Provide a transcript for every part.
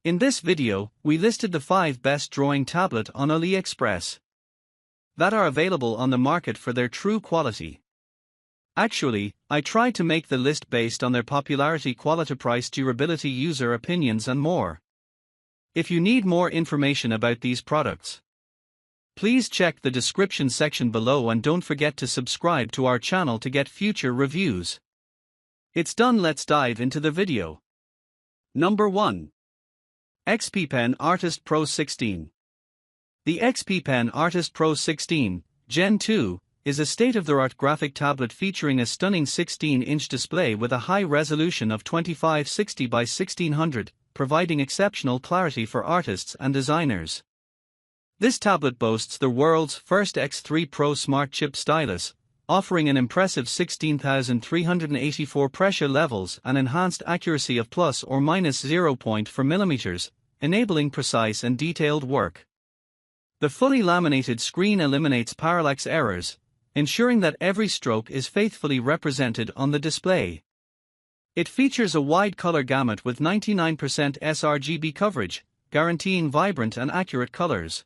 In this video, we listed the 5 best drawing tablet on AliExpress that are available on the market for their true quality. Actually, I tried to make the list based on their popularity, quality, price, durability, user opinions and more. If you need more information about these products, please check the description section below and don't forget to subscribe to our channel to get future reviews. It's done, let's dive into the video. Number 1. XPPen Artist Pro 16. The XPPen Artist Pro 16, Gen 2, is a state-of-the-art graphic tablet featuring a stunning 16-inch display with a high resolution of 2560 by 1600, providing exceptional clarity for artists and designers. This tablet boasts the world's first X3 Pro Smart Chip stylus, offering an impressive 16,384 pressure levels and enhanced accuracy of plus or minus 0.4 mm, enabling precise and detailed work. The fully laminated screen eliminates parallax errors, ensuring that every stroke is faithfully represented on the display. It features a wide color gamut with 99% sRGB coverage, guaranteeing vibrant and accurate colors.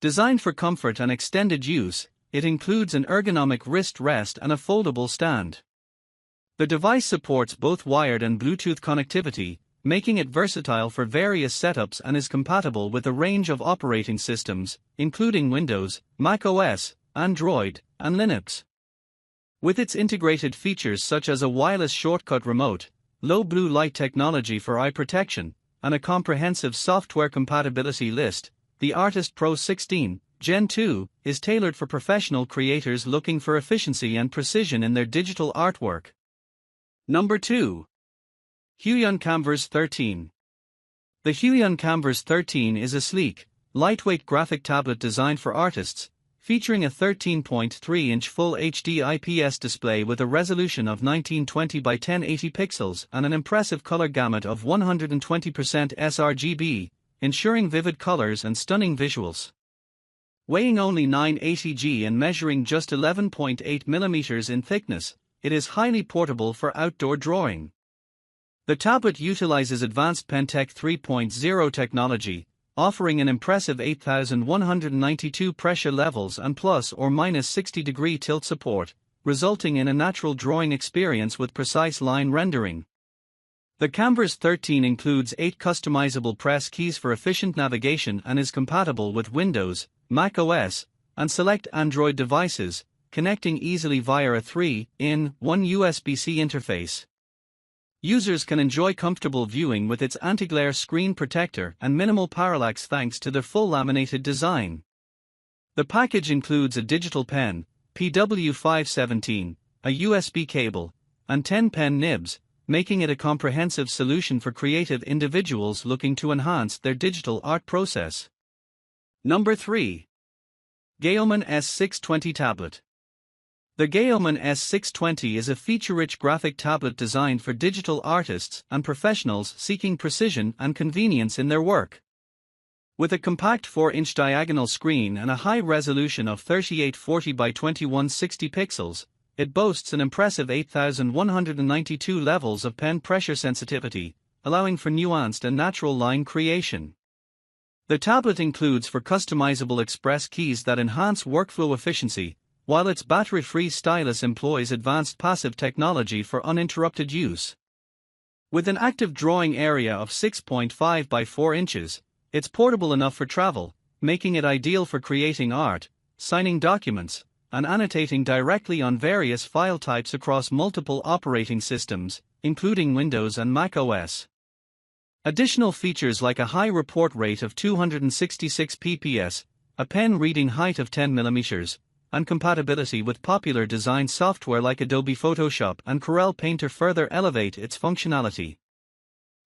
Designed for comfort and extended use, it includes an ergonomic wrist rest and a foldable stand. The device supports both wired and Bluetooth connectivity, making it versatile for various setups, and is compatible with a range of operating systems, including Windows, Mac OS, Android, and Linux. With its integrated features such as a wireless shortcut remote, low blue light technology for eye protection, and a comprehensive software compatibility list, the Artist Pro 16, Gen 2, is tailored for professional creators looking for efficiency and precision in their digital artwork. Number 2. Huion Kamvas 13. The Huion Kamvas 13 is a sleek, lightweight graphic tablet designed for artists, featuring a 13.3-inch Full HD IPS display with a resolution of 1920 by 1080 pixels and an impressive color gamut of 120% sRGB, ensuring vivid colors and stunning visuals. Weighing only 980 g and measuring just 11.8 mm in thickness, it is highly portable for outdoor drawing. The tablet utilizes advanced PenTech 3.0 technology, offering an impressive 8,192 pressure levels and plus or minus 60-degree tilt support, resulting in a natural drawing experience with precise line rendering. The Kamvas 13 includes 8 customizable press keys for efficient navigation and is compatible with Windows, Mac OS, and select Android devices, connecting easily via a 3-in-1 USB-C interface. Users can enjoy comfortable viewing with its anti-glare screen protector and minimal parallax thanks to the full laminated design. The package includes a digital pen, PW517, a USB cable, and 10 pen nibs, making it a comprehensive solution for creative individuals looking to enhance their digital art process. Number 3. GAOMON S620 Tablet. The GAOMON S620 is a feature-rich graphic tablet designed for digital artists and professionals seeking precision and convenience in their work. With a compact 4-inch diagonal screen and a high resolution of 3840 by 2160 pixels, it boasts an impressive 8,192 levels of pen pressure sensitivity, allowing for nuanced and natural line creation. The tablet includes 4 customizable express keys that enhance workflow efficiency, while its battery-free stylus employs advanced passive technology for uninterrupted use. With an active drawing area of 6.5 by 4 inches, it's portable enough for travel, making it ideal for creating art, signing documents, and annotating directly on various file types across multiple operating systems, including Windows and Mac OS. Additional features like a high report rate of 266 pps, a pen reading height of 10 mm, and compatibility with popular design software like Adobe Photoshop and Corel Painter further elevate its functionality.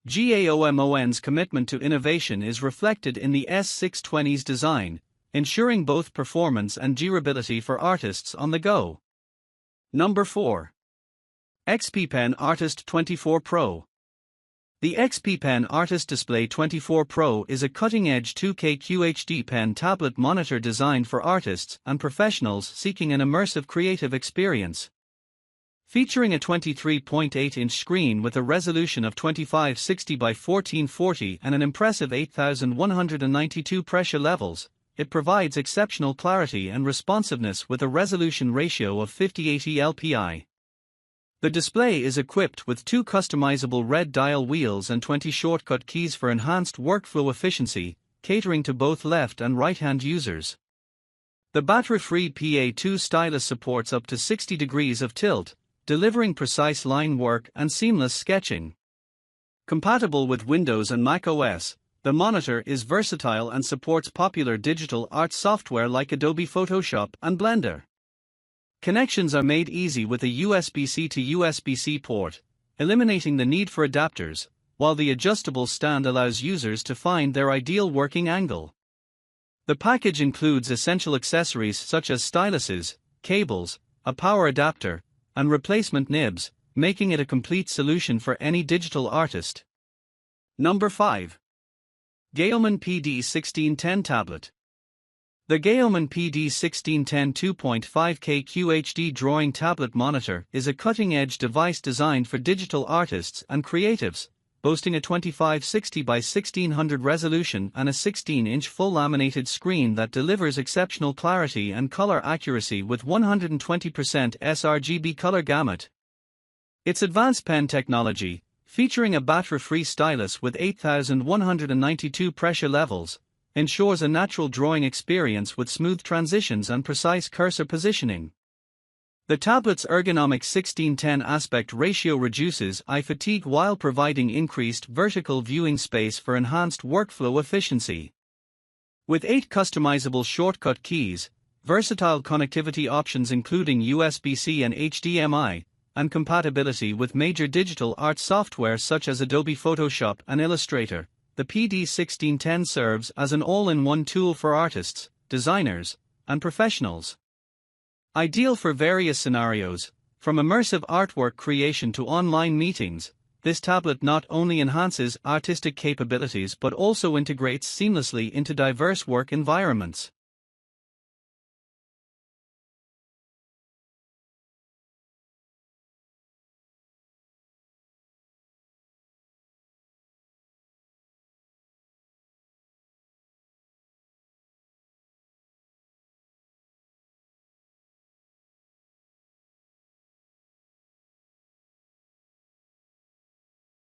GAOMON's commitment to innovation is reflected in the S620's design, ensuring both performance and durability for artists on the go. Number 4. XPPen Artist 24 Pro. The XPPen Artist Display 24 Pro is a cutting-edge 2K QHD pen tablet monitor designed for artists and professionals seeking an immersive creative experience. Featuring a 23.8-inch screen with a resolution of 2560 by 1440 and an impressive 8,192 pressure levels, it provides exceptional clarity and responsiveness with a resolution ratio of 5080 LPI. The display is equipped with 2 customizable red dial wheels and 20 shortcut keys for enhanced workflow efficiency, catering to both left and right-hand users. The battery-free PA2 stylus supports up to 60 degrees of tilt, delivering precise line work and seamless sketching. Compatible with Windows and Mac OS, the monitor is versatile and supports popular digital art software like Adobe Photoshop and Blender. Connections are made easy with a USB-C to USB-C port, eliminating the need for adapters, while the adjustable stand allows users to find their ideal working angle. The package includes essential accessories such as styluses, cables, a power adapter, and replacement nibs, making it a complete solution for any digital artist. Number 5. GAOMON PD1610 Tablet. The GAOMON PD1610 2.5K QHD drawing tablet monitor is a cutting-edge device designed for digital artists and creatives, boasting a 2560 by 1600 resolution and a 16-inch full laminated screen that delivers exceptional clarity and color accuracy with 120% sRGB color gamut. Its advanced pen technology, featuring a battery-free stylus with 8,192 pressure levels, ensures a natural drawing experience with smooth transitions and precise cursor positioning. The tablet's ergonomic 16:10 aspect ratio reduces eye fatigue while providing increased vertical viewing space for enhanced workflow efficiency. With 8 customizable shortcut keys, versatile connectivity options including USB-C and HDMI, and compatibility with major digital art software such as Adobe Photoshop and Illustrator, the PD1610 serves as an all-in-one tool for artists, designers, and professionals. Ideal for various scenarios, from immersive artwork creation to online meetings, this tablet not only enhances artistic capabilities but also integrates seamlessly into diverse work environments.